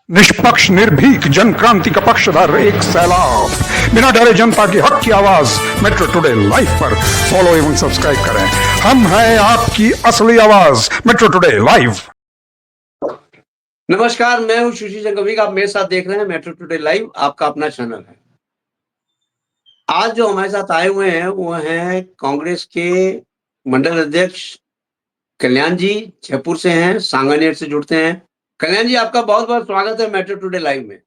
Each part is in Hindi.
निष्पक्ष निर्भीक जन क्रांति का पक्षधर एक सैलाब, बिना डरे जनता की हक की आवाज मेट्रो टुडे लाइव पर फॉलो एवं सब्सक्राइब करें। हम हैं आपकी असली आवाज, मेट्रो टुडे लाइव। नमस्कार, मैं हूं सुशील जंगवी, आप मेरे साथ देख रहे हैं मेट्रो टुडे लाइव, आपका अपना चैनल है। आज जो हमारे साथ आए हुए हैं वो हैं कांग्रेस के मंडल अध्यक्ष कल्याण जी, जयपुर से हैं, सांगानेर से जुड़ते हैं। कल्याण जी, आपका बहुत-बहुत स्वागत है मेट्रो टुडे लाइव में।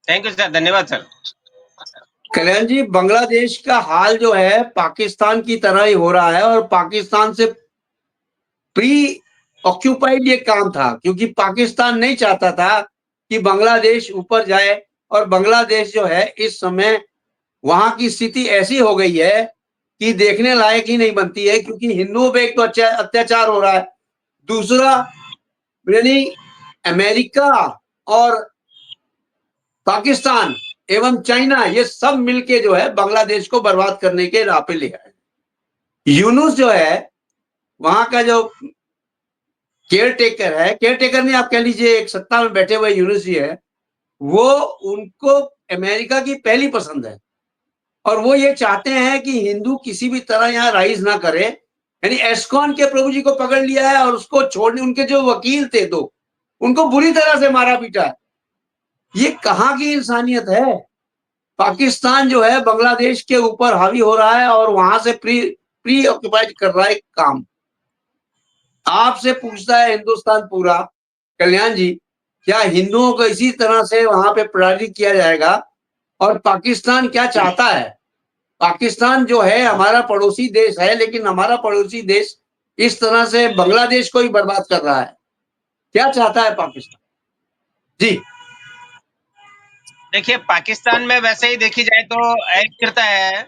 थैंक यू सर, धन्यवाद सर। कल्याण जी, बांग्लादेश का हाल जो है पाकिस्तान की तरह ही हो रहा है और पाकिस्तान से प्री ऑक्यूपाइड ये काम था, क्योंकि पाकिस्तान नहीं चाहता था कि बांग्लादेश ऊपर जाए और बांग्लादेश जो है इस समय वहां की स्थिति ऐसी हो गई है कि देखने लायक ही नहीं बनती है, क्योंकि हिंदुओं पे एक तो अत्याचार हो रहा है, दूसरा यानी अमेरिका और पाकिस्तान एवं चाइना ये सब मिलके जो है बांग्लादेश को बर्बाद करने के राह पे ले आए। यूनुस जो है वहां का जो केयर टेकर नहीं, आप कह लीजिए, एक सत्ता में बैठे हुए यूनुस जी है, वो उनको अमेरिका की पहली पसंद है और वो ये चाहते हैं कि हिंदू किसी भी तरह यहाँ राइज ना करे। यानी एस्कॉन के प्रभु जी को पकड़ लिया है और उसको छोड़ने, उनके जो वकील थे दो, उनको बुरी तरह से मारा पीटा है। ये कहाँ की इंसानियत है? पाकिस्तान जो है बांग्लादेश के ऊपर हावी हो रहा है और वहां से प्री ऑक्युपाइड कर रहा है काम। आपसे पूछता है हिंदुस्तान पूरा, कल्याण जी, क्या हिंदुओं को इसी तरह से वहां पे प्रताड़ित किया जाएगा? और पाकिस्तान क्या चाहता है? पाकिस्तान जो है हमारा पड़ोसी देश है, लेकिन हमारा पड़ोसी देश इस तरह से बांग्लादेश को ही बर्बाद कर रहा है। क्या चाहता है पाकिस्तान? जी देखिए, पाकिस्तान में वैसे ही देखी जाए तो अस्थिरता है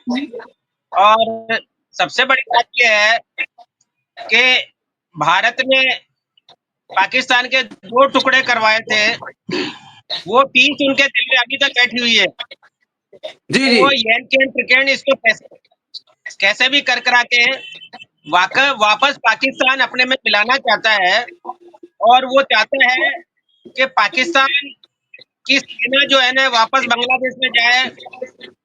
और सबसे बड़ी बात यह है कि भारत ने पाकिस्तान के 2 टुकड़े करवाए थे, वो पीस उनके दिल में अभी तक बैठी हुई है। जी तो जी वो ट्रिकेंड इसको कैसे भी कर के वापस पाकिस्तान अपने में मिलाना चाहता है और वो चाहता है कि पाकिस्तान की सेना जो है ना वापस बांग्लादेश में जाए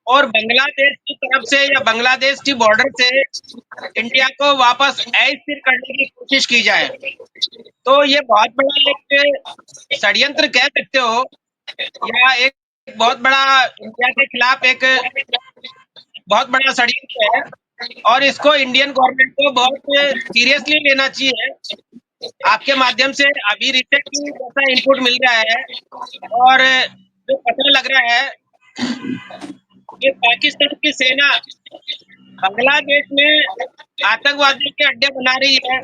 और बांग्लादेश की तरफ से या बांग्लादेश की बॉर्डर से इंडिया को वापस अस्थिर करने की कोशिश की जाए। तो ये बहुत बड़ा एक षड्यंत्र कह सकते हो या एक बहुत बड़ा इंडिया के खिलाफ एक बहुत बड़ा षड्यंत्र है और इसको इंडियन गवर्नमेंट को बहुत सीरियसली लेना चाहिए। आपके माध्यम से अभी रिसेंटली जैसा इनपुट मिल रहा है और जो पता लग रहा है कि पाकिस्तान की सेना बांग्लादेश में आतंकवादियों के अड्डे बना रही है,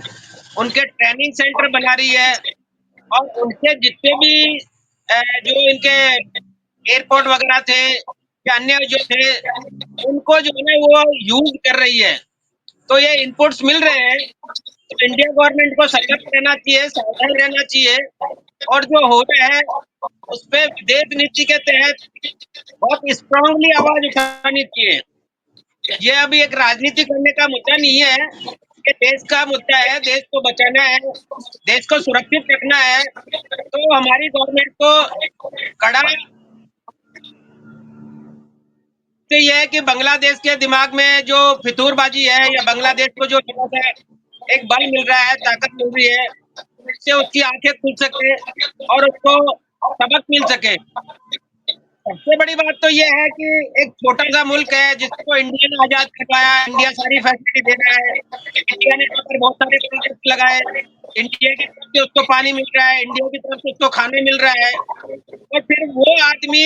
उनके ट्रेनिंग सेंटर बना रही है और उनके जितने भी जो इनके एयरपोर्ट वगैरह थे या अन्य जो थे उनको जो है ना वो यूज कर रही है। तो ये इनपुट्स मिल रहे हैं, तो इंडिया गवर्नमेंट को सतर्क रहना चाहिए, सावधान रहना चाहिए और जो हो रहा है उस पे विदेश नीति के तहत बहुत स्ट्रांगली आवाज उठानी चाहिए। ये अभी एक राजनीति करने का मुद्दा नहीं है, ये देश का मुद्दा है, देश को बचाना है, देश को सुरक्षित रखना है। तो हमारी गवर्नमेंट को कड़ा तो ये है कि बांग्लादेश के दिमाग में जो फितूरबाजी है या बांग्लादेश को जो थोड़ा सा एक बल मिल रहा है, ताकत मिल रही है, उससे उसकी आंखें खुल सके और उसको सबक मिल सके। सबसे बड़ी बात तो ये है कि एक छोटा सा मुल्क है जिसको इंडिया ने आजाद करवाया, इंडिया सारी फैसिलिटी दे रहा है, इंडिया ने यहाँ पर बहुत सारे प्रोजेक्ट लगाए, इंडिया की तरफ से उसको पानी मिल रहा है, इंडिया की तरफ से उसको खाने मिल रहा है, और फिर वो आदमी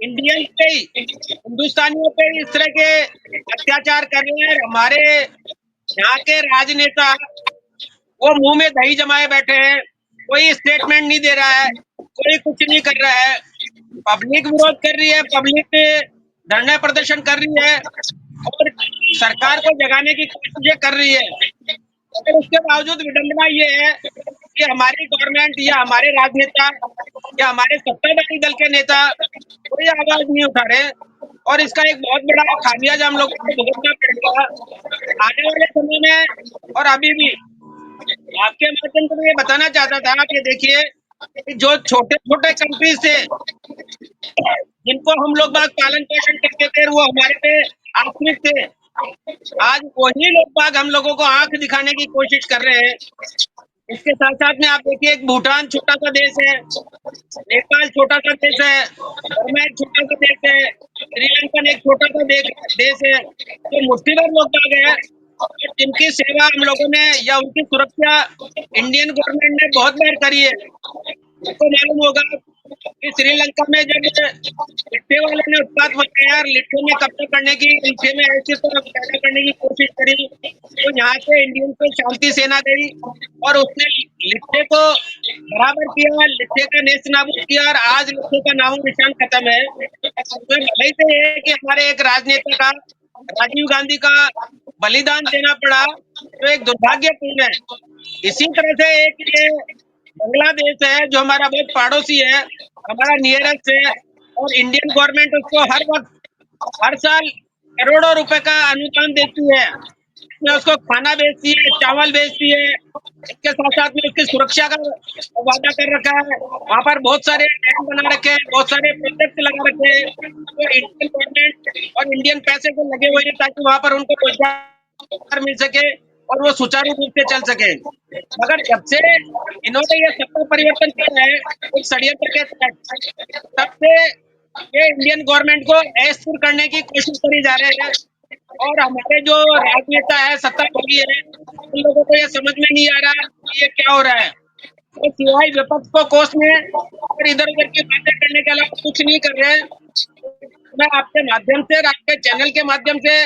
इंडियन पे ही, हिंदुस्तानियों पे इस तरह के अत्याचार कर रहे हैं। हमारे यहाँ के राजनेता वो मुंह में दही जमाए बैठे हैं, कोई स्टेटमेंट नहीं दे रहा है, कोई कुछ नहीं कर रहा है, पब्लिक विरोध कर रही है, पब्लिक धरना प्रदर्शन कर रही है और सरकार को जगाने की कोशिश कर रही है। और उसके बावजूद विडंबना ये है कि हमारी गवर्नमेंट या हमारे राजनेता या हमारे सत्ताधारी दल के नेता कोई आवाज नहीं उठा रहे और इसका एक बहुत बड़ा खामियाजा हम लोगों को भुगतना पड़ेगा आने वाले समय में। और अभी भी आपके माध्यम से मैं ये बताना चाहता था कि देखिए, कि जो छोटे छोटे कंट्रीज थे जिनको हम लोग बाग पालन पोषण करते थे, वो हमारे पे आश्रित थे, आज वही लोग बाग हम लोगों को आंख दिखाने की कोशिश कर रहे हैं। इसके साथ साथ में आप देखिए, एक भूटान छोटा सा देश है, नेपाल छोटा सा देश है, बर्मा एक छोटा सा देश है, श्रीलंकन एक छोटा सा देश है, तो मुट्ठी भर लोग बाग है और जिनकी सेवा हम लोगों ने या उनकी सुरक्षा इंडियन गवर्नमेंट ने बहुत बार करी है। आपको मालूम होगा कि श्रीलंका में जब लिट्टे वाले ने उत्पात मचाया और लिट्टे में कब्जा करने की, लिट्टे में ऐसी तरह पैदा करने की कोशिश करी, तो यहाँ से इंडियन को शांति सेना गई और उसने लिट्टे को बराबर किया, लिट्टे का नेस्त नाबूद किया और आज लिट्टे का नामो निशान खत्म है। तो भले से है कि हमारे एक राजनेता का, राजीव गांधी का बलिदान देना पड़ा, तो एक दुर्भाग्यपूर्ण है। इसी तरह से एक ये बांग्लादेश है जो हमारा बहुत पड़ोसी है, हमारा नियरेस्ट है, और इंडियन गवर्नमेंट उसको हर वक्त, हर साल करोड़ों रुपए का अनुदान देती है। इसमें उसको खाना बेचती है, चावल बेचती है, इसके साथ साथ में उसकी सुरक्षा का वादा कर रखा है। वहाँ पर बहुत सारे डैम बना रखे हैं, बहुत सारे प्रोजेक्ट लगा रखे हैं, तो इंडियन गवर्नमेंट और इंडियन पैसे को लगे हुए हैं ताकि वहाँ पर उनको रोजगार मिल सके और वो सुचारू रूप से चल सके। मगर जब से इन्होंने ये सत्ता परिवर्तन किया है एक षड्यंत्र के तहत, तब से ये इंडियन गवर्नमेंट को अस्थिर करने की कोशिश करी जा रहे हैं और हमारे जो राजनेता है, सत्ताधारी है, उन लोगों को ये समझ में नहीं आ रहा कि ये क्या हो रहा है। तो सिवाय विपक्ष को कोसने और इधर उधर की बातें करने के अलावा कुछ नहीं कर रहे हैं। मैं आपके माध्यम से, आपके चैनल के माध्यम से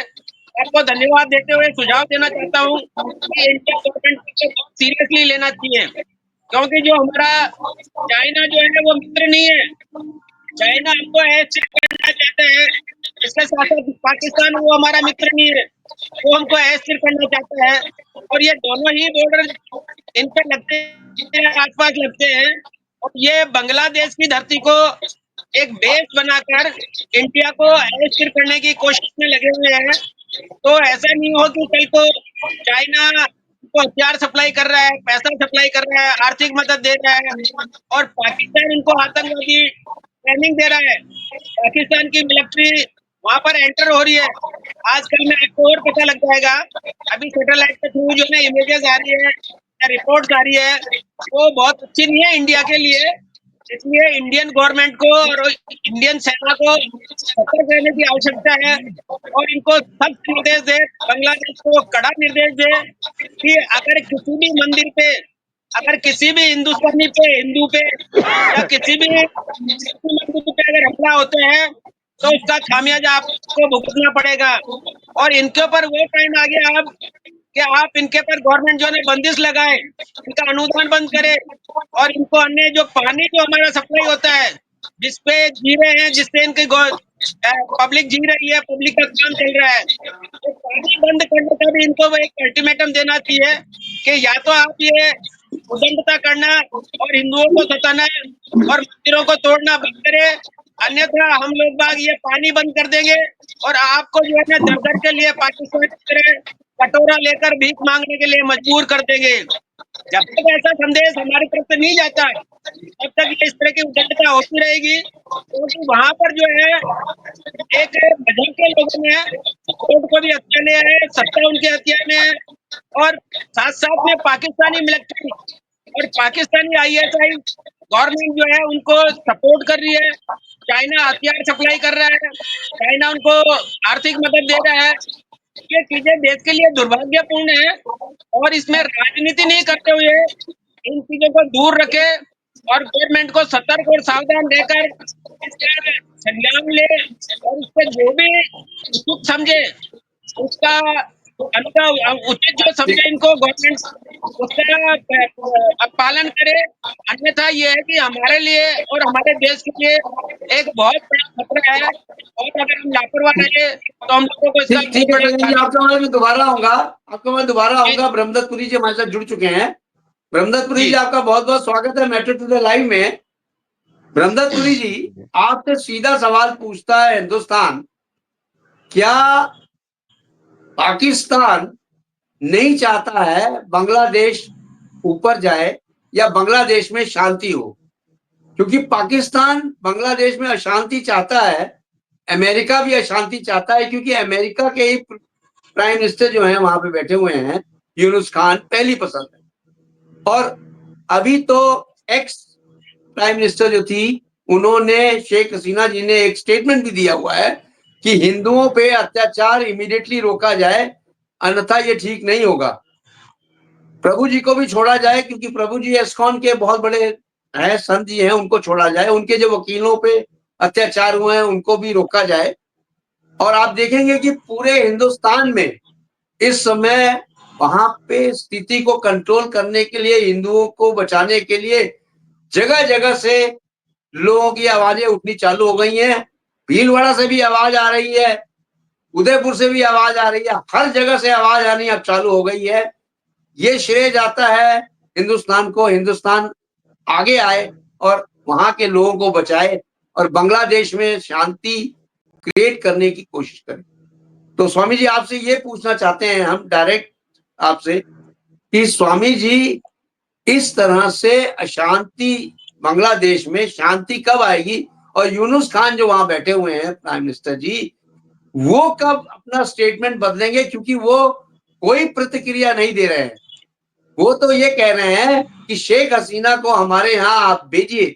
आपको धन्यवाद देते हुए सुझाव देना चाहता हूँ कि इंडियन गवर्नमेंट को बहुत सीरियसली लेना चाहिए, क्योंकि जो हमारा चाइना जो है वो मित्र नहीं है। चाइना हमको ऐसे करना चाहता है, इसके साथ साथ पाकिस्तान वो हमारा मित्र नहीं है, वो हमको अस्थिर करना चाहता है। और ये दोनों ही बॉर्डर इन पे लगते हैं, आसपास लगते हैं, और ये बांग्लादेश की धरती को एक बेस बनाकर इंडिया को अस्थिर करने की कोशिश में लगे हुए हैं। तो ऐसा नहीं हो कि कल को चाइना को हथियार सप्लाई कर रहा है, पैसा सप्लाई कर रहा है, आर्थिक मदद दे रहा है और पाकिस्तान इनको आतंकवादी ट्रेनिंग दे रहा है। पाकिस्तान की मिलिट्री वहां पर एंटर हो रही है। आजकल में आपको और पता लग जाएगा, अभी सैटेलाइट के थ्रू जो है इमेजेस आ रही है, रिपोर्ट्स आ रही है, वो बहुत अच्छी नहीं है इंडिया के लिए। इसलिए इंडियन गवर्नमेंट को और इंडियन सेना को सतर्क रहने की आवश्यकता है और इनको सख्त निर्देश दे, बांग्लादेश को कड़ा निर्देश दे कि अगर किसी भी मंदिर पे, अगर किसी भी हिंदुस्तानी पे, हिंदू पे या किसी भी मंदिर पे अगर हमला होता है तो उसका खामियाजा आपको भुगतना पड़ेगा। और इनके ऊपर वो टाइम आ गया अब कि आप इनके पर गवर्नमेंट जो है बंदिश लगाए, इनका अनुदान बंद करे और इनको अन्य जो पानी जो हमारा सप्लाई होता है, जिसपे जी रहे हैं, जिससे इनकी पब्लिक जी रही है, पब्लिक का काम चल रहा है, तो पानी बंद करने का भी इनको एक अल्टीमेटम देना चाहिए कि या तो आप ये उदंडता करना और हिंदुओं को सताना और मंदिरों को तोड़ना बंद करे, अन्यथा हम लोग बाग ये पानी बंद कर देंगे और आपको जो है ना दर दर के लिए पाकिस्तान की तरह कटोरा लेकर भीख मांगने के लिए मजबूर कर देंगे। जब तक ऐसा संदेश हमारी तरफ से नहीं जाता, तब तक ये इस तरह की उद्दंडता होती रहेगी, क्योंकि वहां पर जो है एक मजहब के लोगों ने कोर्ट को भी हत्या लिया है, सत्ता उनके हत्या में है और साथ साथ में पाकिस्तानी मिलिट्री और पाकिस्तानी ISI गवर्नमेंट जो है उनको सपोर्ट कर रही है। चाइना हथियार सप्लाई कर रहा है, चाइना उनको आर्थिक मदद दे रहा है। ये चीजें देश के लिए दुर्भाग्यपूर्ण है और इसमें राजनीति नहीं करते हुए इन चीजों को दूर रखे और गवर्नमेंट को सतर्क और सावधान रहकर इसका संज्ञान ले और इस पर जो भी उचित समझे उसका उचित जो समझे इनको गवर्नमेंट उसका पालन करे। अन्यथा ये है कि हमारे लिए और हमारे देश के लिए एक बहुत बड़ा खतरा है और अगर हम लापरवाह रहे तो हम लोगों को इसका ठीक है जी, आपका मैं दोबारा आऊंगा। ब्रह्मदत्तपुरी जी हमारे साथ जुड़ चुके हैं। ब्रह्मदत्तपुरी जी आपका बहुत बहुत स्वागत है मेट्रो टुडे लाइव में। ब्रह्मदत्तपुरी जी, आपसे सीधा सवाल पूछता है हिंदुस्तान, क्या पाकिस्तान नहीं चाहता है बांग्लादेश ऊपर जाए या बांग्लादेश में शांति हो? क्योंकि पाकिस्तान बांग्लादेश में अशांति चाहता है, अमेरिका भी अशांति चाहता है, क्योंकि अमेरिका के ही प्राइम मिनिस्टर जो हैं वहां पे बैठे हुए हैं, यूनुस खान पहली पसंद है। और अभी तो एक्स प्राइम मिनिस्टर जो थी, उन्होंने, शेख हसीना जी ने एक स्टेटमेंट भी दिया हुआ है कि हिंदुओं पे अत्याचार इमीडिएटली रोका जाए, अन्यथा ये ठीक नहीं होगा। प्रभु जी को भी छोड़ा जाए, क्योंकि प्रभु जी एस्कॉन के बहुत बड़े हैं, संत जी हैं, उनको छोड़ा जाए। उनके जो वकीलों पे अत्याचार हुए हैं उनको भी रोका जाए। और आप देखेंगे कि पूरे हिंदुस्तान में इस समय वहां पे स्थिति को कंट्रोल करने के लिए, हिंदुओं को बचाने के लिए जगह जगह से लोगों की आवाजें उठनी चालू हो गई हैं। भीलवाड़ा से भी आवाज आ रही है, उदयपुर से भी आवाज आ रही है, हर जगह से आवाज आनी अब चालू हो गई है। ये श्रेय जाता है हिंदुस्तान को, हिंदुस्तान आगे आए और वहां के लोगों को बचाए और बांग्लादेश में शांति क्रिएट करने की कोशिश करें। तो स्वामी जी, आपसे ये पूछना चाहते हैं हम डायरेक्ट आपसे कि स्वामी जी, इस तरह से अशांति, बांग्लादेश में शांति कब आएगी? और यूनुस खान जो वहां बैठे हुए हैं प्राइम मिनिस्टर जी, वो कब अपना स्टेटमेंट बदलेंगे? क्योंकि वो कोई प्रतिक्रिया नहीं दे रहे हैं। वो तो ये कह रहे हैं कि शेख हसीना को हमारे यहाँ आप भेजिए,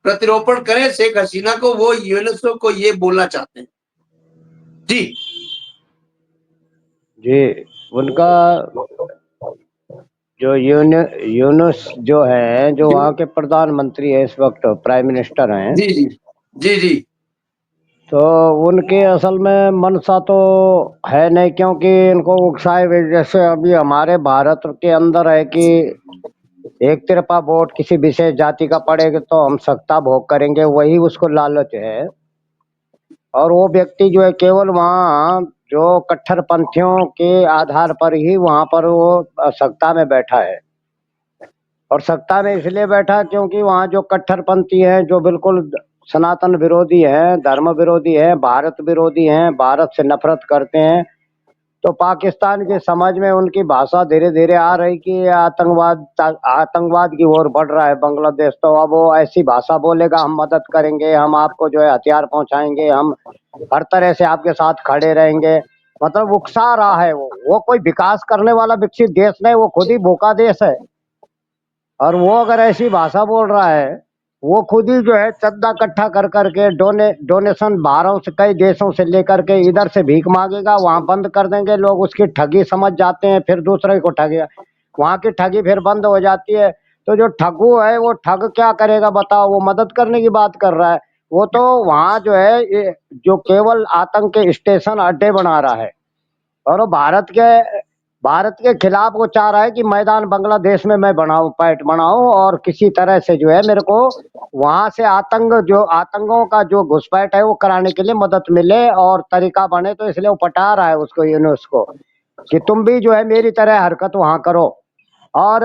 प्रतिरोपण करें शेख हसीना को। वो यूनुस को ये बोलना चाहते हैं जी। जी, उनका जो यूनुस जो है, जो वहाँ के प्रधानमंत्री है, इस वक्त प्राइम मिनिस्टर हैं, जी जी जी जी। तो उनके असल में मनसा तो है नहीं, क्योंकि इनको उकसाए हुए, जैसे अभी हमारे भारत के अंदर है कि एक तरफा वोट किसी विशेष जाति का पड़ेगा तो हम सत्ता भोग करेंगे, वही उसको लालच है। और वो व्यक्ति जो है केवल वहाँ जो कट्टरपंथियों के आधार पर ही वहाँ पर वो सत्ता में बैठा है। और सत्ता में इसलिए बैठा क्योंकि वहाँ जो कट्टरपंथी हैं, जो बिल्कुल सनातन विरोधी हैं, धर्म विरोधी हैं, भारत विरोधी हैं, भारत से नफरत करते हैं, तो पाकिस्तान की समझ में उनकी भाषा धीरे धीरे आ रही कि आतंकवाद की ओर बढ़ रहा है बांग्लादेश। तो अब वो ऐसी भाषा बोलेगा, हम मदद करेंगे, हम आपको जो है हथियार पहुंचाएंगे, हम हर तरह से आपके साथ खड़े रहेंगे। मतलब उकसा रहा है वो कोई विकास करने वाला विकसित देश नहीं, वो खुद ही भूखा देश है। और वो अगर ऐसी भाषा बोल रहा है, वो खुद ही जो है चंदा इकट्ठा कर करके डोनेशन बाहरों से, कई देशों से लेकर के इधर से भीख मांगेगा, वहां बंद कर देंगे लोग, उसकी ठगी समझ जाते हैं, फिर दूसरे को ठगेगा, वहां की ठगी फिर बंद हो जाती है। तो जो ठगू है वो ठग क्या करेगा बताओ? वो मदद करने की बात कर रहा है। वो तो वहां जो है जो केवल आतंक के स्टेशन अड्डे बना रहा है, और वो भारत के खिलाफ वो चाह रहा है कि मैदान बांग्लादेश में मैं बनाऊं, पैठ बनाऊं, और किसी तरह से जो है मेरे को वहां से आतंकों का जो घुसपैठ है वो कराने के लिए मदद मिले और तरीका बने। तो इसलिए वो पटा रहा है उसको, यूनुस को, कि तुम भी जो है मेरी तरह हरकत वहां करो। और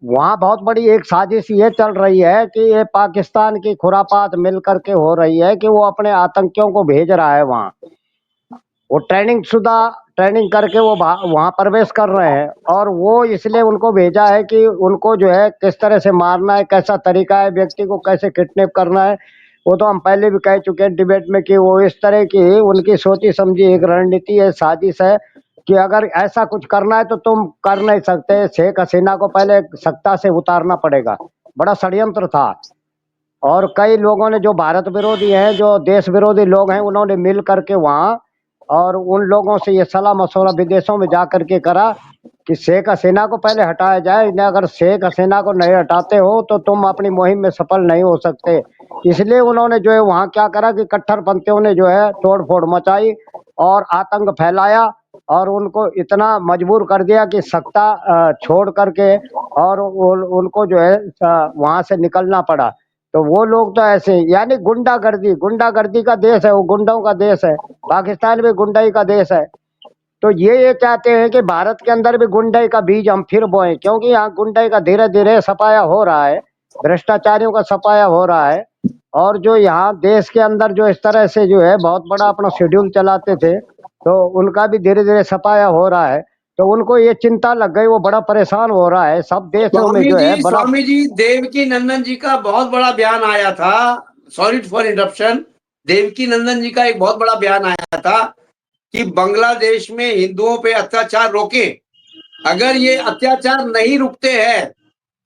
वहाँ बहुत बड़ी एक साजिश ये चल रही है कि ये पाकिस्तान की खुरापात मिल करके हो रही है कि वो अपने आतंकियों को भेज रहा है वहाँ। वो ट्रेनिंग करके वो वहाँ प्रवेश कर रहे हैं, और वो इसलिए उनको भेजा है कि उनको जो है किस तरह से मारना है, कैसा तरीका है, व्यक्ति को कैसे किडनैप करना है। वो तो हम पहले भी कह चुके हैं डिबेट में कि वो इस तरह की उनकी सोची समझी एक रणनीति है, साजिश है, कि अगर ऐसा कुछ करना है तो तुम कर नहीं सकते। शेख हसीना को पहले सत्ता से उतारना पड़ेगा। बड़ा षड्यंत्र था। और कई लोगों ने, जो भारत विरोधी हैं, जो देश विरोधी लोग हैं, उन्होंने मिल करके वहाँ, और उन लोगों से ये सलाह मशवरा विदेशों में जा करके करा कि शेख हसीना को पहले हटाया जाए। अगर शेख हसीना को नहीं हटाते हो तो तुम अपनी मुहिम में सफल नहीं हो सकते। इसलिए उन्होंने जो है वहाँ क्या करा कि कट्टरपंथियों ने जो है तोड़ फोड़ मचाई और आतंक फैलाया, और उनको इतना मजबूर कर दिया कि सत्ता छोड़ करके, और उनको जो है वहाँ से निकलना पड़ा। तो वो लोग तो ऐसे, यानी गुंडागर्दी का देश है, वो गुंडों का देश है। पाकिस्तान भी गुंडाई का देश है। तो ये चाहते हैं कि भारत के अंदर भी गुंडाई का बीज हम फिर बोएं, क्योंकि यहाँ गुंडाई का धीरे धीरे सफाया हो रहा है, भ्रष्टाचारियों का सफाया हो रहा है। और जो यहाँ देश के अंदर जो इस तरह से जो है बहुत बड़ा अपना शेड्यूल चलाते थे, तो उनका भी धीरे धीरे सफाया हो रहा है। तो उनको ये चिंता लग गई, वो बड़ा परेशान हो रहा है। सब देशों में जो है बड़ा। स्वामी जी, देवकी नंदन जी का बहुत बड़ा बयान आया था। Sorry for interruption. Devaki Nandan ji का एक बहुत बड़ा बयान आया था कि बांग्लादेश में हिंदुओं पे अत्याचार रोके। अगर ये अत्याचार नहीं रुकते हैं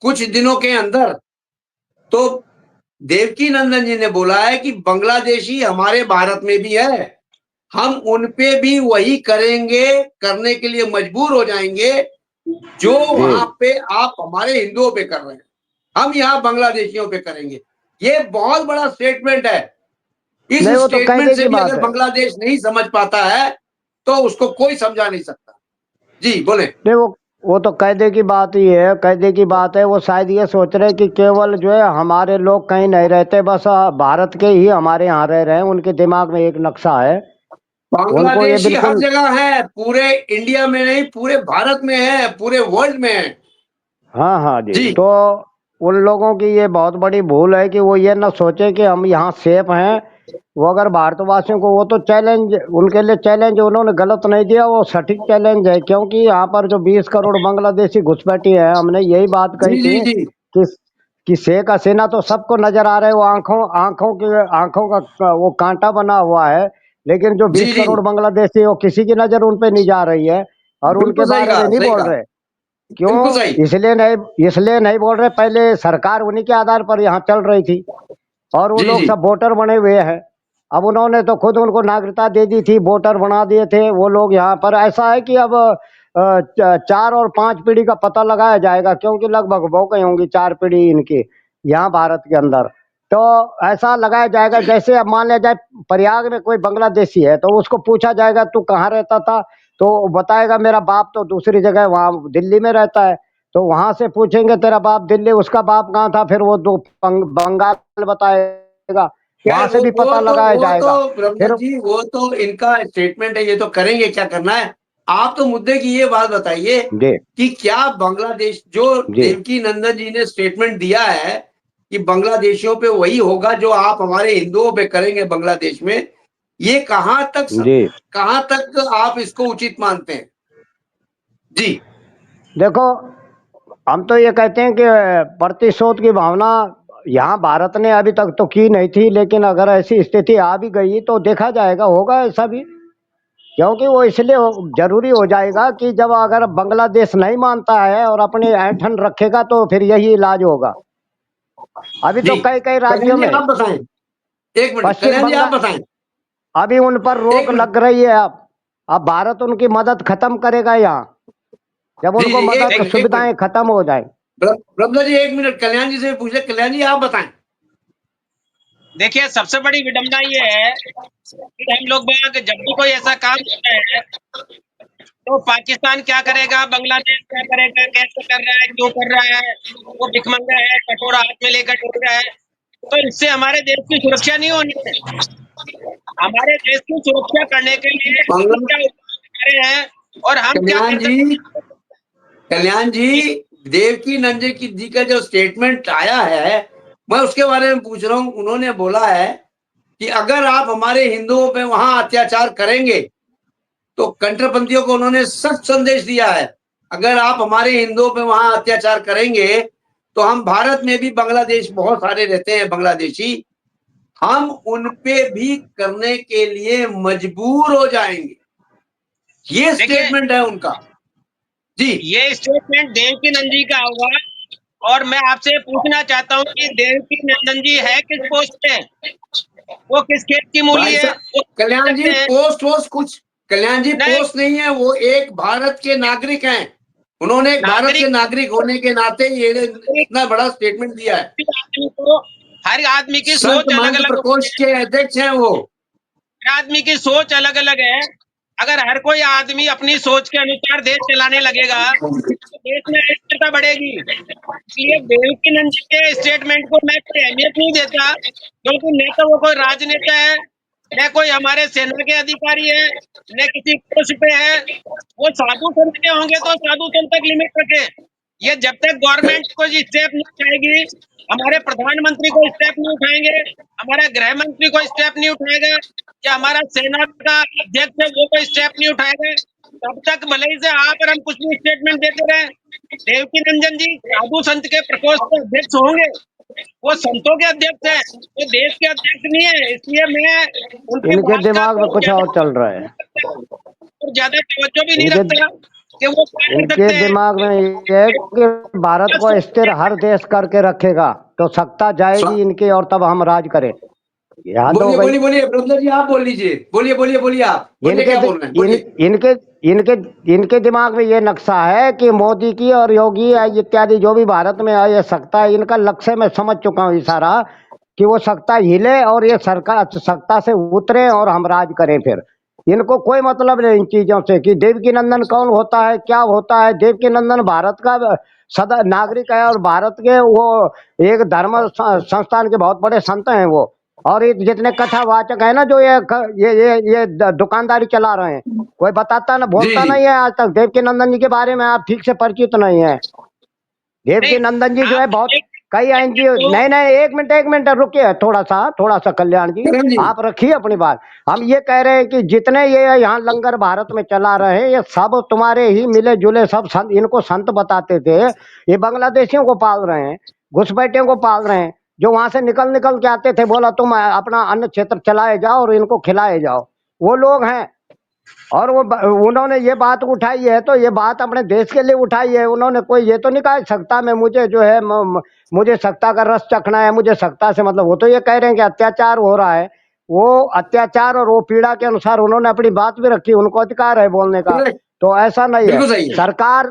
कुछ दिनों के अंदर, तो देवकी नंदन जी ने बोला है कि बांग्लादेशी हमारे भारत में भी है, हम उन पे भी वही करेंगे, करने के लिए मजबूर हो जाएंगे जो वहां पे आप हमारे हिंदुओं पे कर रहे हैं, हम यहाँ बांग्लादेशियों पे करेंगे। ये बहुत बड़ा स्टेटमेंट है। इस नहीं, वो तो स्टेटमेंट कायदे से की भी बात अगर है। बांग्लादेश नहीं समझ पाता है तो उसको कोई समझा नहीं सकता। जी बोले। नहीं, वो तो कायदे की बात ही है, कायदे की बात है। वो शायद ये सोच रहे कि केवल जो है हमारे लोग कहीं नहीं रहते, बस भारत के ही हमारे यहाँ रह रहे हैं। उनके दिमाग में एक नक्शा है, उनको ये बांग्लादेशी हर बिल्कुल। जगह है, पूरे इंडिया में नहीं, पूरे भारत में है, पूरे वर्ल्ड में है। हाँ हाँ जी। जी तो उन लोगों की ये बहुत बड़ी भूल है कि वो ये ना सोचे कि हम यहाँ सेफ हैं। वो अगर भारतवासियों को, वो तो चैलेंज उनके लिए, चैलेंज उन्होंने गलत नहीं दिया, वो सटीक चैलेंज है। क्योंकि यहाँ पर जो 20 करोड़ बांग्लादेशी घुसपैठी है, हमने यही बात कही जी जी थी जी कि कि शेख हसीना तो सबको नजर आ रहे हैं, वो आंखों का वो कांटा बना हुआ है। लेकिन जो जी 20 जी, करोड़ बांग्लादेशी, वो किसी की नजर उन पे नहीं जा रही है और उनके बिल्कुल सही बारे में कहा, नहीं सही बोल कहा, रहे। क्यों? बिल्कुल सही। इसलिए नहीं बोल रहे। पहले सरकार उन्हीं के आधार पर यहाँ चल रही थी और वो जी लोग जी सब वोटर बने हुए हैं। अब उन्होंने तो खुद उनको नागरिकता दे दी थी, वोटर बना दिए थे वो लोग यहाँ पर। ऐसा है कि अब 4 और 5 पीढ़ी का पता लगाया जाएगा, क्योंकि लगभग वो गई होंगी 4 पीढ़ी इनकी यहाँ भारत के अंदर। तो ऐसा लगाया जाएगा जैसे अब मान लिया जाए प्रयाग में कोई बांग्लादेशी है, तो उसको पूछा जाएगा तू कहाँ रहता था, तो बताएगा मेरा बाप तो दूसरी जगह वहाँ दिल्ली में रहता है। तो वहां से पूछेंगे तेरा बाप दिल्ली, उसका बाप कहाँ था, फिर वो दो बंगाल बताएगा। वहां खैर, से भी पता लगाया वो तो जाएगा। ब्रह्मदत्त फिर जी, वो तो इनका स्टेटमेंट है, ये तो करेंगे, क्या करना है। आप तो मुद्दे की ये बात बताइए जी कि क्या बांग्लादेश, जो जी देवकी नंदन जी ने स्टेटमेंट दिया है कि बांग्लादेशियों पे वही होगा जो आप हमारे हिंदुओं पे करेंगे बांग्लादेश में, ये जी। कहाँ तक आप इसको उचित मानते हैं? जी देखो, हम तो ये कहते हैं कि प्रतिशोध की भावना यहाँ भारत ने अभी तक तो की नहीं थी, लेकिन अगर ऐसी स्थिति आ भी गई तो देखा जाएगा, होगा ऐसा भी। क्योंकि वो इसलिए जरूरी हो जाएगा कि जब अगर बांग्लादेश नहीं मानता है और अपने ऐंठन रखेगा, तो फिर यही इलाज होगा। अभी जी, तो कई कई कल्याण राज्यों जी में, आप बताएं, एक मिनट, पश्चिम कल्याण जी आप बंगाल, बताएं, अभी उन पर एक रोक मिनट। लग रही है। अब भारत उनकी मदद खत्म करेगा यहाँ, जब जी उनको जी, मदद एक मिनट, सुविधाएं खत्म हो जाए। ब्रह्मदत्त जी एक मिनट, कल्याण जी से पूछ ले। कल्याण जी आप बताएं। देखिए, सबसे बड़ी विडंबना ये है कि हम लोग बाग जब भी कोई ऐसा काम होता है तो पाकिस्तान क्या करेगा, बांग्लादेश क्या करेगा, कैसे कर रहा है, क्यों कर रहा है, वो भिखमंगा है, कटोरा हाथ में लेकर डर रहा है। तो इससे हमारे देश की सुरक्षा नहीं होनी है। हमारे देश की सुरक्षा करने के लिए हम मंगल क्या उपाय कर रहे हैं और हम क्या कल्याण कर जी, सकते हैं। कल्याण कि जी, देवकी नंदन जी का जो स्टेटमेंट आया है, मैं उसके बारे में पूछ रहा हूं। उन्होंने बोला है कि अगर आप हमारे हिंदुओं पे वहां अत्याचार करेंगे, तो कट्टरपंथियों को उन्होंने सख्त संदेश दिया है, अगर आप हमारे हिंदुओं पे वहां अत्याचार करेंगे तो हम भारत में भी, बांग्लादेश बहुत सारे रहते हैं बांग्लादेशी, हम उन पे भी करने के लिए मजबूर हो जाएंगे। ये देखिए, स्टेटमेंट है उनका। जी ये स्टेटमेंट देवकी नंदन जी का होगा और मैं आपसे पूछना चाहता हूँ कि देवकी नंदन जी है किस पोस्ट पे, वो किस खेत की मूली भाई है, साहब, वो कह कल्याण जी सकते हैं। पोस्ट वोस्ट कुछ, कल्याण जी नहीं, पोस्ट नहीं है, वो एक भारत के नागरिक हैं। उन्होंने एक भारत के नागरिक नागरिक होने के नाते ये इतना बड़ा स्टेटमेंट दिया है। आदमी को, हर आदमी की संत सोच अलग महंत अलग होती प्रकोष्ठ के अध्यक्ष हैं वो। है, हर आदमी की सोच अलग अलग है। अगर हर कोई आदमी अपनी सोच के अनुसार देश चलाने लगेगा तो देश में अस्थिरता बढ़ेगी। इसलिए देवकी नंदन जी के स्टेटमेंट को मैं कोई अहमियत नहीं देता, क्योंकि न तो वो कोई राजनेता है, न कोई हमारे सेना के अधिकारी है, न किसी पोस्ट पे है। वो साधु संत के होंगे तो साधु संत तक लिमिट रखे। ये जब तक गवर्नमेंट कोई स्टेप नहीं उठाएगी, हमारे प्रधानमंत्री को स्टेप नहीं उठाएंगे, हमारा गृह मंत्री को स्टेप नहीं उठाएगा, या हमारा सेना का अध्यक्ष है वो कोई स्टेप नहीं उठाएगा, तब तक भले ही से आप और हम कुछ भी स्टेटमेंट देते रहे। देवकी नंदन जी साधु संत के प्रकोष्ठ के अध्यक्ष होंगे, वो संतों के अध्यक्ष हैं, वो देश के अध्यक्ष नहीं है। इसलिए मैं उनकी इनके बात का दिमाग में कुछ और चल रहा है। ज्यादा तवज्जो भी नहीं इनके रखता कि वो क्या कर इनके सकते हैं। दिमाग में ये है कि भारत को स्थिर हर देश करके रखेगा तो सत्ता जाएगी इनकी और तब हम राज करें। याद हो बोलिए गई। बोलिए बोलिए प्रबंधक जी, आप बोल लीजिए, बोलिए बोलिए बोलिए, आप बोलिए, इनके क्या बोल रहे हैं, बोलिए। इनके इनके इनके दिमाग में ये नक्शा है कि मोदी की और योगी इत्यादि जो भी भारत में है ये सत्ता है, इनका लक्ष्य मैं समझ चुका हूँ इशारा कि वो सत्ता हिले और ये सरकार सत्ता से उतरे और हम राज करें। फिर इनको कोई मतलब नहीं इन चीजों से कि देवकी नंदन कौन होता है क्या होता है। देवकी नंदन भारत का सदा नागरिक है और भारत के वो एक धर्म संस्थान के बहुत बड़े संत हैं वो। और ये जितने कथावाचक है ना जो ये दुकानदारी चला रहे हैं, कोई बताता ना जी बोलता जी नहीं है आज तक देवकी नंदन जी के बारे में। आप ठीक से परिचित नहीं है। देवकी नहीं, नंदन जी जो है आप बहुत एक कई एनजीओ तो नहीं नहीं एक मिनट रुकिए थोड़ा सा कल्याण जी करण जी, आप रखिए अपनी बात। हम ये कह रहे हैं कि जितने ये यहाँ लंगर भारत में चला रहे हैं ये सब तुम्हारे ही मिले जुले सब संत, इनको संत बताते थे। ये बांग्लादेशियों को पाल रहे हैं, घुसपैठियों को पाल रहे हैं जो वहां से निकल निकल के आते थे। बोला तुम अपना अन्य क्षेत्र चलाए जाओ और इनको खिलाए जाओ, वो लोग हैं। और वो उन्होंने ये बात उठाई है तो ये बात अपने देश के लिए उठाई है। उन्होंने कोई ये तो नहीं कहा सत्ता में मुझे जो है मुझे सत्ता का रस चखना है, मुझे सत्ता से मतलब। वो तो ये कह रहे हैं कि अत्याचार हो रहा है, वो अत्याचार और वो पीड़ा के अनुसार उन्होंने अपनी बात भी रखी, उनको अधिकार है बोलने का। करेक्ट, तो ऐसा नहीं है। बिल्कुल सही है।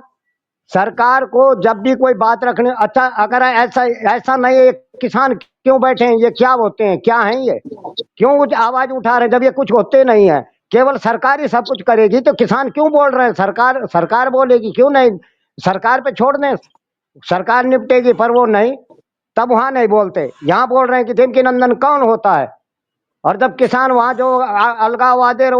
सरकार को जब भी कोई बात रखने अच्छा अगर ऐसा ऐसा नहीं है। ये किसान क्यों बैठे हैं, ये क्या होते हैं, क्या हैं ये, क्यों आवाज उठा रहे हैं जब ये कुछ होते नहीं है। केवल सरकार ही सब कुछ करेगी तो किसान क्यों बोल रहे हैं। सरकार बोलेगी क्यों नहीं, सरकार पे छोड़ दें, सरकार निपटेगी। पर वो नहीं, तब वहां नहीं बोलते, यहाँ बोल रहे हैं कि देवकी नंदन कौन होता है। और जब किसान वहां जो अलगाववादी और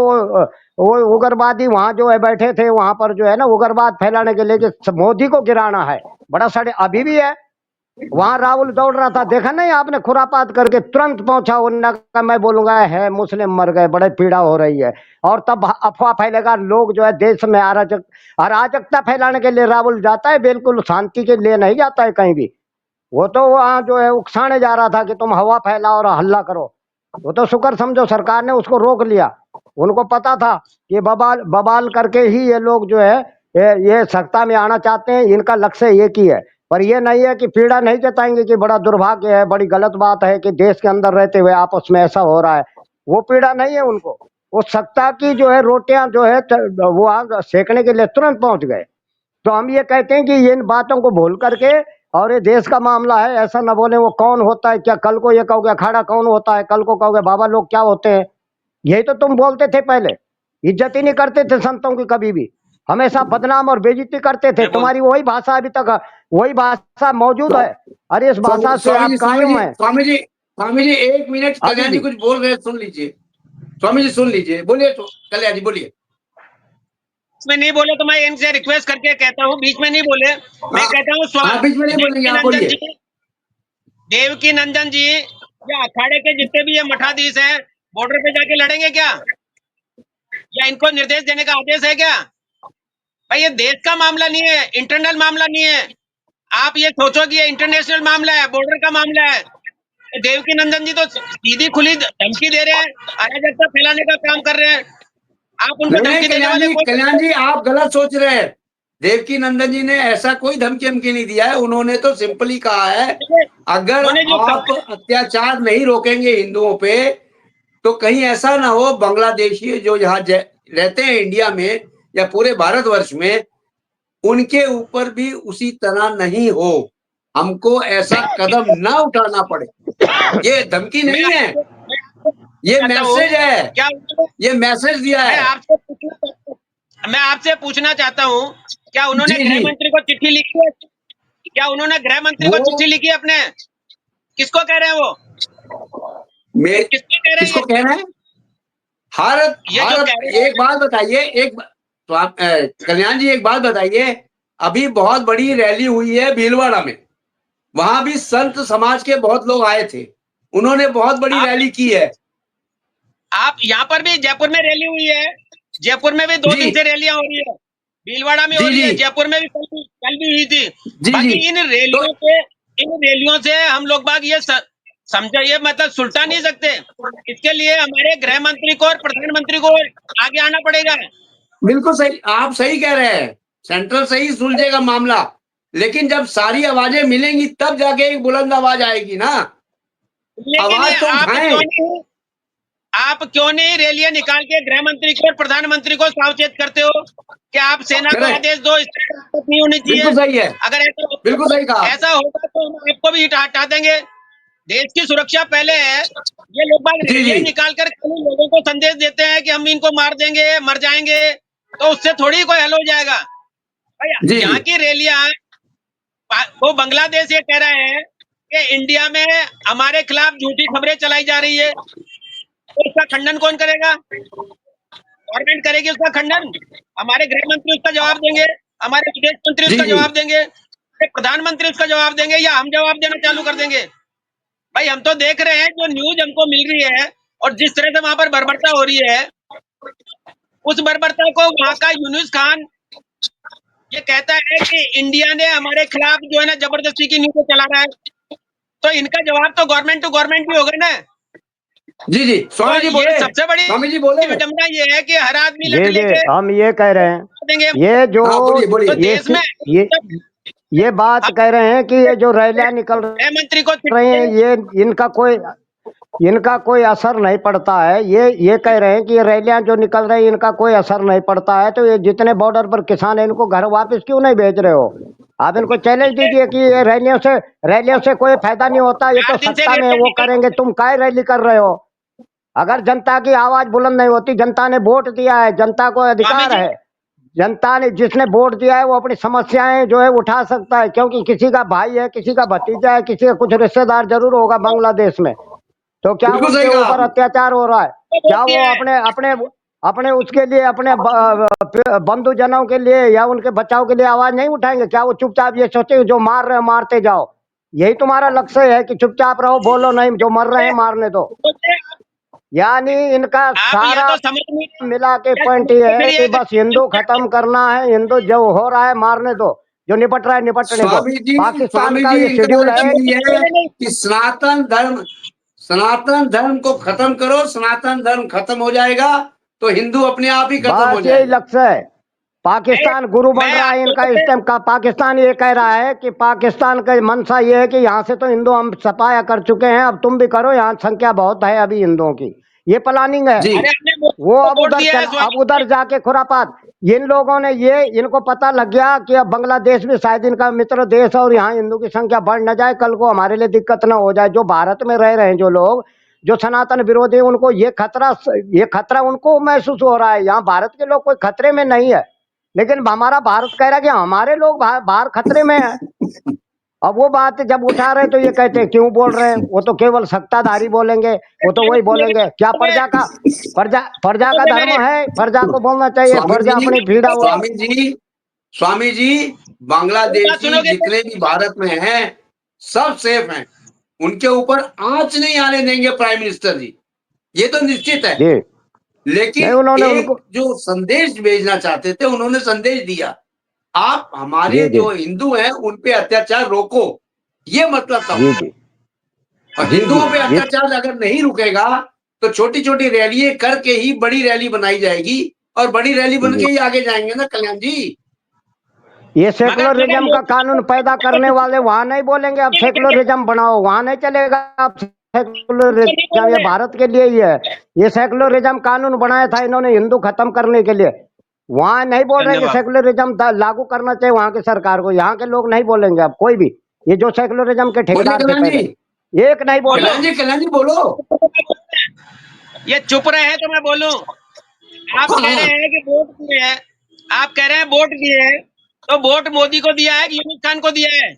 वो उग्रवादी वहां जो है बैठे थे वहां पर जो है ना उग्रवाद फैलाने के लिए कि मोदी को गिराना है, बड़ा सड़े अभी भी है। वहां राहुल दौड़ रहा था, देखा नहीं आपने, खुरापात करके तुरंत पहुंचा। उन्होंने कहा मैं बोलूंगा है मुस्लिम मर गए, बड़े पीड़ा हो रही है। और तब अफवाह फैलेगा, लोग जो है देश में अराजकता फैलाने के लिए राहुल जाता है, बिल्कुल शांति के लिए नहीं जाता है कहीं भी। वो तो वहां जो है उकसाने जा रहा था कि तुम हवा फैलाओ और हल्ला करो। वो तो शुक्र समझो सरकार ने उसको रोक लिया। उनको पता था कि बवाल बवाल करके ही ये लोग जो है ये सत्ता में आना चाहते हैं, इनका लक्ष्य एक ही है। पर ये नहीं है कि पीड़ा नहीं जताएंगे कि बड़ा दुर्भाग्य है, बड़ी गलत बात है कि देश के अंदर रहते हुए आपस में ऐसा हो रहा है। वो पीड़ा नहीं है उनको। वो सत्ता की जो है रोटियां जो है वो आग सेकने के लिए तुरंत पहुंच गए। तो हम ये कहते हैं कि इन बातों को भूल करके, और ये देश का मामला है, ऐसा न बोले वो कौन होता है क्या। कल को ये कहोगे अखाड़ा कौन होता है, कल को कहोगे बाबा लोग क्या होते हैं। यही तो तुम बोलते थे पहले, इज्जत ही नहीं करते थे संतों की कभी भी, हमेशा बदनाम और बेइज्जती करते थे। मैं बोल तुम्हारी वही भाषा अभी तक वही भाषा मौजूद है। अरे इस भाषा से स्वामी आप जी, कायम है स्वामी जी 1 मिनट, अभी कल्याण जी भी। कुछ बोल रहे हैं, सुन लीजिए। स्वामी जी सुन लीजिए, बोलिए तो, कल्याण जी बोलिए। में नहीं बोले तो मैं इनसे रिक्वेस्ट करके कहता हूँ बीच में नहीं बोले। मैं हाँ कहता हूँ हाँ, बीच में नहीं बोलेंगे, देवकी आप नंदन बोलिए। जी, देवकी नंदन जी या अखाड़े के जितने भी ये मठाधीश हैं बॉर्डर पे जाके लड़ेंगे क्या, या इनको निर्देश देने का आदेश है क्या। भाई ये देश का मामला नहीं है, इंटरनल मामला नहीं है। आप ये सोचो कि ये इंटरनेशनल मामला है, बॉर्डर का मामला है। देवकी नंदन जी तो सीधी खुली धमकी दे रहे हैं, अराजकता फैलाने का काम कर रहे हैं। आप उनको नहीं नहीं धमकी देने वाले कोई कल्याण जी आप गलत सोच रहे हैं। देवकी नंदन जी ने ऐसा कोई धमकी हमकी नहीं दिया है। उन्होंने तो सिंपली कहा है अगर उन्होंने जो आप अत्याचार नहीं रोकेंगे हिंदुओं पे तो कहीं ऐसा ना हो बांग्लादेशी जो यहाँ रहते हैं इंडिया में या पूरे भारतवर्ष में, उनके ऊपर भी उसी तरह नहीं हो, हमको ऐसा कदम ना उठाना पड़े। ये धमकी नहीं है, ये मैसेज है, क्या ये मैसेज दिया मैं है। आपसे पूछना चाहता हूँ, क्या उन्होंने जी गृह जी, मंत्री को चिट्ठी लिखी है? क्या उन्होंने गृह मंत्री को वो चिट्ठी लिखी है अपने? किसको कह रहे हैं वो, मेरे किसको कह रहे किसको हैं कह रहे हैं? भारत ये जो भारत कह रहे एक बात बताइए, तो आप कल्याण जी एक बात बताइए, अभी बहुत बड़ी रैली हुई है भीलवाड़ा में, वहां भी संत समाज के बहुत लोग आए थे, उन्होंने बहुत बड़ी आप रैली की है। आप यहाँ पर भी जयपुर में रैली हुई है, जयपुर में भी 2 जी दिन से रैलियां हो रही है, भीलवाड़ा में हो जी रही है, जी जयपुर में भी कल भी हुई थी। जी बाकी जी। तो इन रैलियों से हम लोग बाग ये समझा, ये मतलब सुलटा नहीं सकते। इसके लिए हमारे गृह मंत्री को और प्रधानमंत्री को आगे आना पड़ेगा। बिल्कुल सही, आप सही कह रहे हैं, सेंट्रल सही सुलझेगा मामला, लेकिन जब सारी आवाजें मिलेंगी तब जाके एक बुलंद आवाज आएगी ना। लेकिन ये आवाज तो उठाएं। आप क्यों नहीं रैलियां निकाल के गृह मंत्री को और प्रधानमंत्री को सावचेत करते हो कि आप सेना को करेक्ट, आदेश दो, इस तरह की हरकत नहीं होनी चाहिए। बिल्कुल सही है, अगर बिल्कुल सही कहा आपने। ऐसा होगा तो हम आपको भी हटा देंगे। देश की सुरक्षा पहले है। ये लोग बाग जी जी रैलियां निकाल कर खाली लोगों को संदेश देते हैं कि हम इनको मार देंगे, मर जाएंगे, तो उससे थोड़ी कोई हल हो जाएगा भाई। जी जी यहाँ की रैलियां, वो बांग्लादेश ये कह रहा है कि इंडिया में हमारे खिलाफ झूठी खबरें चलाई जा रही है, तो इसका खंडन कौन करेगा? गवर्नमेंट करेगी उसका खंडन। हमारे गृह मंत्री उसका जवाब देंगे, हमारे विदेश मंत्री जी उसका जी जवाब देंगे, हमारे प्रधानमंत्री उसका जवाब देंगे, या हम जवाब देना चालू कर देंगे? भाई हम तो देख रहे हैं जो न्यूज हमको मिल रही है और जिस तरह से वहां पर बर्बरता हो रही है, उस बर्बरता को वहां का यूनुस खान ये कहता है कि इंडिया ने हमारे खिलाफ जो है ना जबरदस्ती की न्यूज चला रहा है। तो इनका जवाब तो गवर्नमेंट टू गवर्नमेंट भी होगा ना। जी जी। तो स्वामी जी ये बोले, सबसे बड़ी स्वामी जी बोले। विडंबना ये है कि हर आदमी लट जी जी, लेके हम ये कह रहे हैं, देंगे। ये जो हाँ बोलिए तो बोलिए। ये देश में ये बात हम कह रहे हैं कि ये जो रैलियां निकल गृह मंत्री को रही हैं, ये इनका कोई असर नहीं पड़ता है। ये कह रहे हैं कि ये रैलियां जो निकल रही हैं इनका कोई असर नहीं पड़ता है, तो ये जितने बॉर्डर पर किसान हैं इनको घर वापस क्यों नहीं भेज रहे हो? आप इनको चैलेंज दीजिए कि ये रैलियों से कोई फायदा नहीं होता, ये तो 4 दिन से सत्ता में है, रैलियां वो निकल करेंगे, तुम काय रैली कर रहे हो? अगर जनता की आवाज बुलंद नहीं होती, जनता ने वोट दिया है, जनता को स्वामी अधिकार जी। है, जनता ने जिसने वोट दिया है वो अपनी समस्याएं जो है उठा सकता है, क्योंकि किसी का भाई है, किसी का भतीजा है, किसी का कुछ रिश्तेदार जरूर होगा बांग्लादेश में, तो क्या बिल्कुल उनके सही कहा ऊपर आपने। अत्याचार हो रहा है? क्या वोट वो दिया है। अपने अपने अपने उसके लिए, अपने बंधुजनों के लिए या उनके बचाव के लिए आवाज नहीं उठाएंगे? क्या वो चुपचाप ये सोचे जो मार रहे हैं मारते जाओ? यही तुम्हारा लक्ष्य है कि चुपचाप रहो, बोलो नहीं, जो मर रहे हैं मारने दो? यानी इनका आप या सारा तो समझ नहीं, मिला के या पॉइंट समझ ये के फिर है कि बस हिंदू खत्म करना है, हिंदू जो हो रहा है मारने दो, जो निपट रहा है निपटने दो। पाकिस्तान स्वामी का जी ये इनका शेड्यूल है। लक्ष्य ये है कि सनातन धर्म को खत्म करो, सनातन धर्म खत्म हो जाएगा तो हिंदू अपने आप ही खत्म हो बस यही जाएगा। लक्ष्य है। पाकिस्तान गुरु बन मैं रहा है आप इनका लोगों इस से टाइम का। पाकिस्तान ये कह रहा है कि पाकिस्तान का मंशा ये है कि यहाँ से तो हिंदू हम सफाया कर चुके हैं, अब तुम भी करो, यहाँ संख्या बहुत है अभी हिंदुओं की, ये प्लानिंग है। जी अरे हमने वो अब वोट उधर दिया है अब स्वामी उधर जाके खुरापात, इन लोगों ने ये, इनको पता लग गया कि अब बांग्लादेश भी शायद इनका मित्र देश है और यहाँ हिंदू की संख्या बढ़ न जाए, कल को हमारे लिए दिक्कत न हो जाए। जो भारत में रह रहे हैं जो लोग, जो सनातन विरोधी, उनको ये खतरा उनको महसूस हो रहा है। यहाँ भारत के लोग कोई खतरे में नहीं है, लेकिन हमारा भारत कह रहा है कि हमारे लोग बाहर खतरे में है। अब वो बात जब उठा रहे तो ये कहते हैं क्यों बोल रहे हैं, वो तो केवल सत्ताधारी बोलेंगे, वो तो वही बोलेंगे। क्या प्रजा का सुनोगे धर्म मेरी है? प्रजा को बोलना चाहिए, स्वामी प्रजा जी, अपनी पीड़ा वो। स्वामी जी, स्वामी जी, बात बांग्लादेशी सुनोगे जितने भी भारत में हैं सब सेफ हैं, उनके ऊपर आंच नहीं आने देंगे प्राइम मिनिस्टर जी, ये तो निश्चित है। जी लेकिन नहीं, उन्होंने एक उनको, जो संदेश भेजना चाहते थे उन्होंने संदेश दिया, आप हमारे जी जी जो हिंदू हैं उन पे अत्याचार रोको, ये मतलब था जी उनका। जी और जी जी हिंदुओं पे ये अत्याचार अगर नहीं रुकेगा तो छोटी छोटी रैलियां करके ही बड़ी रैली बनाई जाएगी और बड़ी रैली बन जी के ही आगे जाएंगे ना कल्याण जी। ये मगर सेकुलरिज्म का कानून पैदा करने वाले वहां नहीं बोलेंगे अब सेकुलरिज्म बनाओ, वहां नहीं चलेगा अब नहीं सेकुलरिज्म, ये बोलोगे। भारत के लिए ही है। ये सेकुलरिज्म कानून बनाया था इन्होंने हिंदू खत्म करने के लिए, वहां नहीं बोल रहे कि धन्यवाद। सेकुलरिज्म लागू करना चाहिए वहां की सरकार को। यहाँ के लोग नहीं बोलेंगे अब कोई भी, ये जो सेकुलरिज्म के बोलिए ठेकेदार थे कल्याण पहले, जी, एक नहीं बोले। बोलो, कल्याण जी बोलो। ये चुप रहे हैं तो मैं बोलूं। आप हाँ कह रहे हाँ। हैं कि वोट दिए हैं, आप कह रहे हैं वोट दिए हैं, तो वोट मोदी को दिया है कि यूनुस खान को दिया है?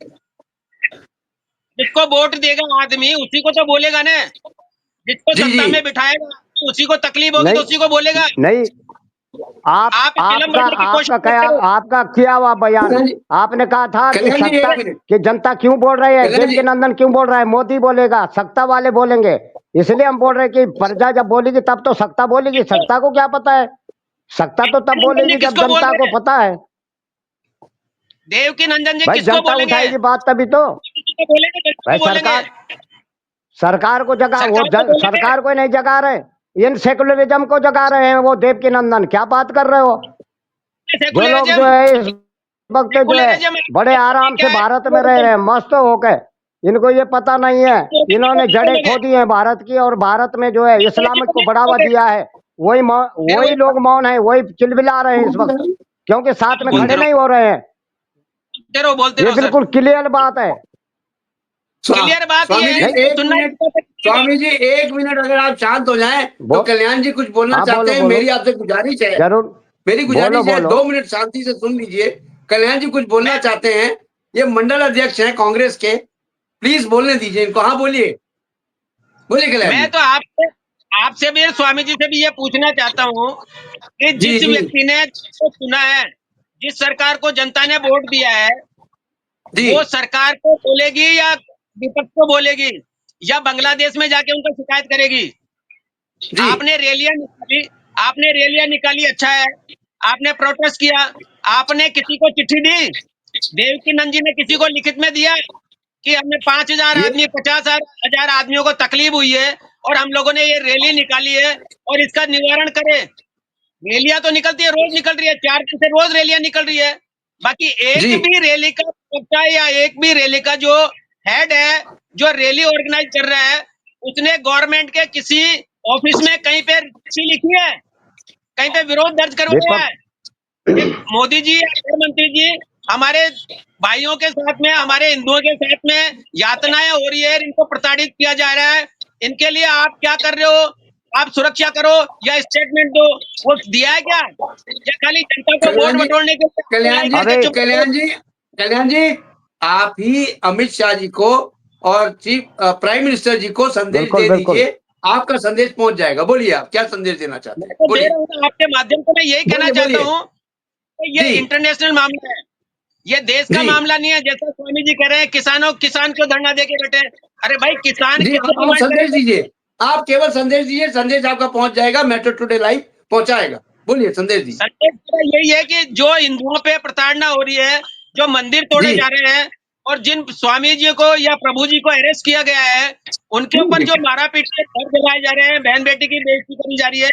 जिसको वोट देगा आदमी उसी को तो बोलेगा ना। जिसको जी सत्ता जी। में बिठाएगा उसी को तकलीफ होगी तो नहीं उसी को बोलेगा। नहीं, आप फिल्म बनने की कोशिश मत करो। आपका किया हुआ बयान, कल्याण जी, आपने कहा था कि कल्याण जी सत्ता, एक मिनट। कि जनता क्यों बोल रही है, कल्याण देव जी, के नंदन क्यों बोल रहा है, मोदी बोलेगा, सत्ता वाले बोलेंगे। इसलिए हम बोल रहे हैं कि प्रजा जब बोलेगी तब तो सत्ता बोलेगी, सत्ता को क्या पता है सत्ता तो तब बोलेगी जब किसको बोल जनता रहे को हैं? पता है। देवकी नंदन जी भाई किसको जनता बोलेंगे? उठाएगी बात तभी तो। किसको बोलेंगे? भाई किसको बोलेंगे? सरकार को जगा, वो सरकार को बोलेंगे। सरकार को नहीं जगा रहे, इन सेकुलरिज्म को जगा रहे हैं वो देवकी नंदन। क्या बात कर रहे हो? जो लोग जो है इस वक्त जो है बड़े आराम से भारत में रह रहे हैं मस्त होके, इनको ये पता नहीं है, इन्होंने जड़ें खो दी हैं भारत की, और भारत में जो है इस्लामिक को बढ़ावा दिया है। वही लोग मौन है, वही चिल्ला रहे हैं इस वक्त, क्योंकि साथ में खड़े नहीं हो रहे हैं। बोलते ये रहो सर। बिल्कुल क्लियर बात है। क्लियर बात ये स्वामी जी है कि एक सुनना मिनट, स्वामी जी एक मिनट, अगर आप शांत हो जाएं तो कल्याण जी कुछ बोलना हाँ, चाहते बोलो हैं। बोलो, मेरी आपसे गुजारिश है, जरूर मेरी बोलो गुजारिश है, बोलो। 2 मिनट शांति से सुन लीजिए। कल्याण जी कुछ बोलना चाहते हैं, ये मंडल अध्यक्ष हैं कांग्रेस के, प्लीज बोलने दीजिए इनको। हाँ बोलिए, बोलिए कल्याण जी। मैं तो आपसे भी, स्वामी जी से भी ये पूछना चाहता हूँ कि जी जिस जी व्यक्ति ने को चुना है, जिस सरकार को जनता ने वोट दिया है, जी वो सरकार को बोलेगी या विपक्ष को बोलेगी या बांग्लादेश में जाके उनको शिकायत करेगी? जी आपने रैलियां निकाली, अच्छा है, आपने प्रोटेस्ट किया, आपने किसी को चिट्ठी दी? देवकी नंद जी ने किसी को लिखित में दिया कि हमने 5,000 ये आदमी, 50,000 आदमियों को तकलीफ हुई है और हम लोगों ने ये रैली निकाली है और इसका निवारण करें? रैलियां तो निकलती है, रोज निकल रही है, 4 दिन से रोज रैलियां निकल रही है। बाकी जी एक भी रैली का वक्ता या एक भी रैली का जो हेड है, जो रैली ऑर्गेनाइज कर रहा है, उसने गवर्नमेंट के किसी ऑफिस में कहीं पे चिट्ठी लिखी है, कहीं पे विरोध दर्ज करवाया है कि मोदी जी या गृह मंत्री जी, हमारे भाइयों के साथ में, हमारे हिंदुओं के साथ में यातनाएं हो रही है, इनको प्रताड़ित किया जा रहा है, इनके लिए आप क्या कर रहे हो, आप सुरक्षा करो या स्टेटमेंट दो? वो दिया है क्या, या खाली जनता को वोट कल्याण जी, बटोरने के लिए कल्याण जी, करके चुप कल्याण जी, कल्याण जी, आप ही अमित शाह जी को और चीफ प्राइम मिनिस्टर जी को संदेश बिल्कुल दे बिल्कुल। दीजिए, आपका संदेश पहुंच जाएगा। बोलिए आप क्या संदेश देना चाहते हैं, मैं तो दे बोलिए रहा हूँ आपके माध्यम से। मैं यही कहना बोलिए चाहता बोलिए। हूँ कि ये जी इंटरनेशनल मामला है, ये देश का जी मामला नहीं है। जैसा स्वामी जी कह रहे हैं किसान को धरना दे के बैठे, अरे भाई किसान जी, किसको आप डिमांड संदेश करेंगे? दीजिए, आप केवल संदेश दीजिए, संदेश आपका पहुंच जाएगा, मेट्रो टुडे लाइव पहुंचाएगा। बोलिए, संदेश दीजिए। संदेश मेरा यही है कि जो हिंदुओं पे प्रताड़ना हो रही है, जो मंदिर तोड़े जी जा रहे हैं और जिन स्वामी जी को या प्रभु जी को अरेस्ट किया गया है, उनके ऊपर जो मारा पीट के घर जलाए जा रहे हैं, बहन बेटी की बेइज्जती करी जा रही है,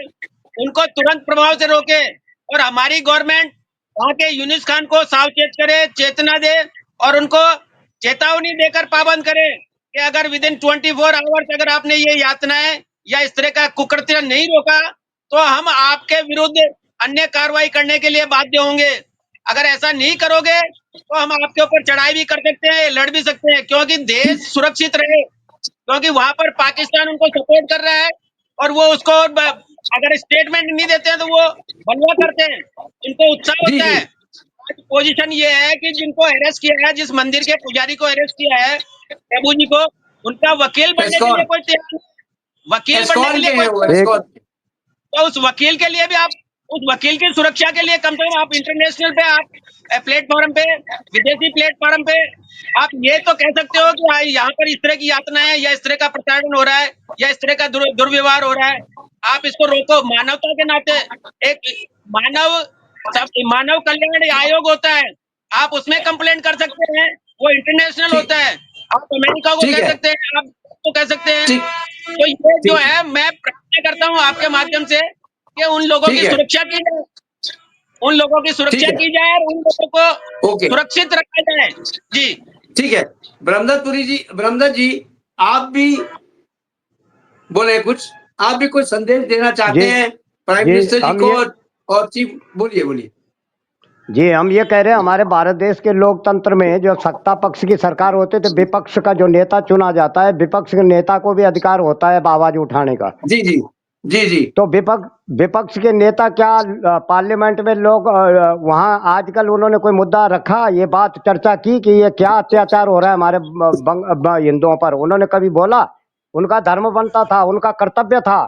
उनको तुरंत प्रभाव से रोके और हमारी गवर्नमेंट वहां के यूनिस खान को सावचेत करे, चेतना दे और उनको चेतावनी देकर पाबंद करे कि अगर विद इन 24 आवर्स अगर आपने ये यातनाएं या इस तरह का कुकृत्य नहीं रोका तो हम आपके विरुद्ध अन्य कार्रवाई करने के लिए बाध्य होंगे। अगर ऐसा नहीं करोगे तो हम आपके ऊपर चढ़ाई भी कर सकते हैं, लड़ भी सकते हैं, क्योंकि देश सुरक्षित रहे, क्योंकि वहां पर पाकिस्तान उनको सपोर्ट कर रहा है और वो उसको अगर स्टेटमेंट नहीं देते हैं तो वो बलवा करते हैं, उनको उत्साह जी होता जी है। आज पोजीशन ये है कि जिनको अरेस्ट किया है, जिस मंदिर के पुजारी को अरेस्ट किया है, प्रभु जी को, उनका वकील बनने के लिए एस्कॉन, कोई तैयार नहीं, वकील बनने के एस्कॉन लिए के कोई हैं वो, तैयार नहीं। एस्कॉन। तो उस वकील के लिए भी आप, उस वकील की सुरक्षा के लिए कम से कम आप इंटरनेशनल पे, आप प्लेटफॉर्म पे, विदेशी प्लेटफॉर्म पे आप ये तो कह सकते हो कि यहाँ पर इस तरह की यातना है या इस तरह का प्रताड़न हो रहा है या इस तरह का दुर्व्यवहार हो रहा है, आप इसको रोको। मानवता के नाते एक मानव कल्याण आयोग होता है, आप उसमें कंप्लेंट कर सकते हैं, वो इंटरनेशनल ठीक, होता है। आप अमेरिका को ठीक कह है, सकते हैं, आप को कह सकते हैं। ठीक, तो ये जो ठीक, है मैं प्रार्थना करता हूँ आपके माध्यम से कि उन लोगों ठीक की है, सुरक्षा की जाए, उन लोगों की ठीक सुरक्षा है, की जाए और उन लोगों को ओके, सुरक्षित रखा जाए। जी ठीक है। ब्रह्मदत्तपुरी जी, ब्रह्मदत्त जी, आप भी बोले कुछ, आप भी कुछ संदेश देना चाहते जी हैं प्राइम जी मिनिस्टर जी हम को ये और चीफ, बोलिए बोलिए। जी हम ये कह रहे हैं, हमारे भारत देश के लोकतंत्र में जो सत्ता पक्ष की सरकार होती है तो विपक्ष का जो नेता चुना जाता है, विपक्ष के नेता को भी अधिकार होता है आवाज उठाने का। जी जी जी जी तो विपक्ष के नेता क्या पार्लियामेंट में लोग वहाँ आजकल उन्होंने कोई मुद्दा रखा, ये बात चर्चा की कि ये क्या अत्याचार हो रहा है हमारे हिंदुओं पर? उन्होंने कभी बोला? उनका धर्म बनता था, उनका कर्तव्य था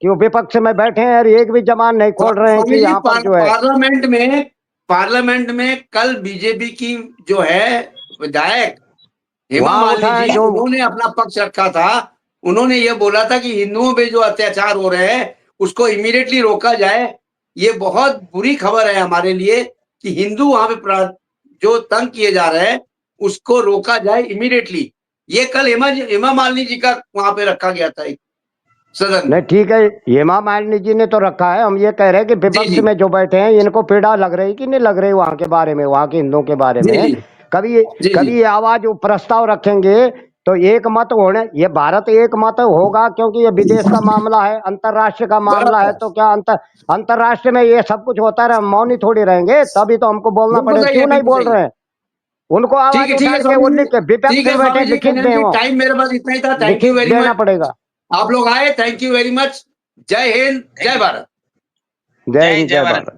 कि वो विपक्ष में बैठे हैं और एक भी जबान नहीं खोल रहे हैं कि स्वामी जी, यहाँ पर जो है। पार्लियामेंट में कल बीजेपी की जो है विधायक हेमा वहां मालिनी उठाए जी, जो उन्होंने अपना पक्ष रखा था। उन्होंने ये बोला था कि हिंदुओं पे जो अत्याचार हो रहे हैं उसको इमीडिएटली रोका जाए, ये बहुत बुरी खबर है हमारे लिए कि हिंदू वहां पे जो तंग किए जा रहे हैं उसको रोका जाए इमीडिएटली। ये कल हेमा मालिनी जी का वहां पे रखा गया था एक सदन में। नहीं ठीक है, हेमा मालिनी जी ने तो रखा है, हम ये कह रहे हैं कि विपक्ष जी। में जो बैठे हैं इनको पीड़ा लग रही कि नहीं लग रही वहां के बारे में, वहां के हिंदुओं के बारे जी में? जी कभी जी कभी जी ये आवाज प्रस्ताव रखेंगे तो एक मत होने, ये भारत एक मत होगा क्योंकि ये विदेश का मामला है, अंतरराष्ट्रीय का मामला है, बराबर। तो क्या अंतरराष्ट्रीय में ये सब कुछ होता रहे, हम मौन ही थोड़ी रहेंगे? तभी तो हमको बोलना बिल्कुल पड़ेगा, सही है, क्यों नहीं बिल्कुल बोल सही है। रहे हैं? उनको आवाज ठीक उठा है के वो स्वामी जी, लिख के विपक्ष ठीक है में बैठे स्वामी जी, लिखित कन्हैया दें, जी, वो टाइम मेरे पास इतना ही था। थैंक यू लिखित वेरी देना मच, पड़ेगा। आप लोग आए, थैंक यू वेरी मच। जय हिंद, जय भारत। जय जय हिंद, जय जय भारत। भारत।